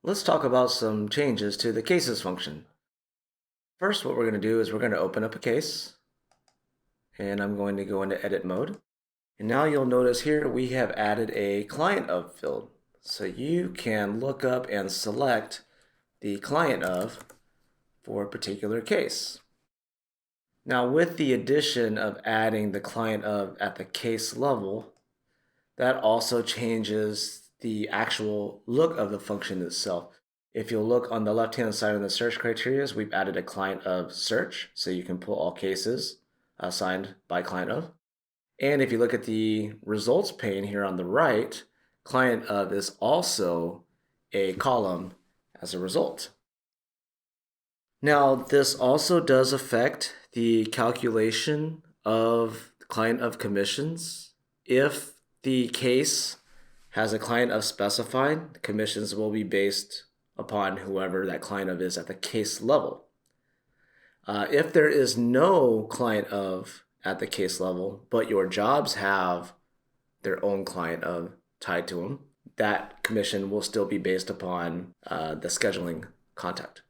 Let's talk about some changes to the cases function. First, what we're going to do is we're going to open up a case, and I'm going to go into edit mode. And now you'll notice here we have added a client of field. So you can look up and select the client of for a particular case. Now with the addition of adding the client of at the case level, that also changes the actual look of the function itself. If you'll look on the left-hand side of the search criteria, we've added a client of search, so you can pull all cases assigned by client of. And if you look at the results pane here on the right, client of is also a column as a result. Now, this also does affect the calculation of client of commissions. If the case has a client of specified, commissions will be based upon whoever that client of is at the case level. If there is no client of at the case level, but your jobs have their own client of tied to them, that commission will still be based upon the scheduling contact.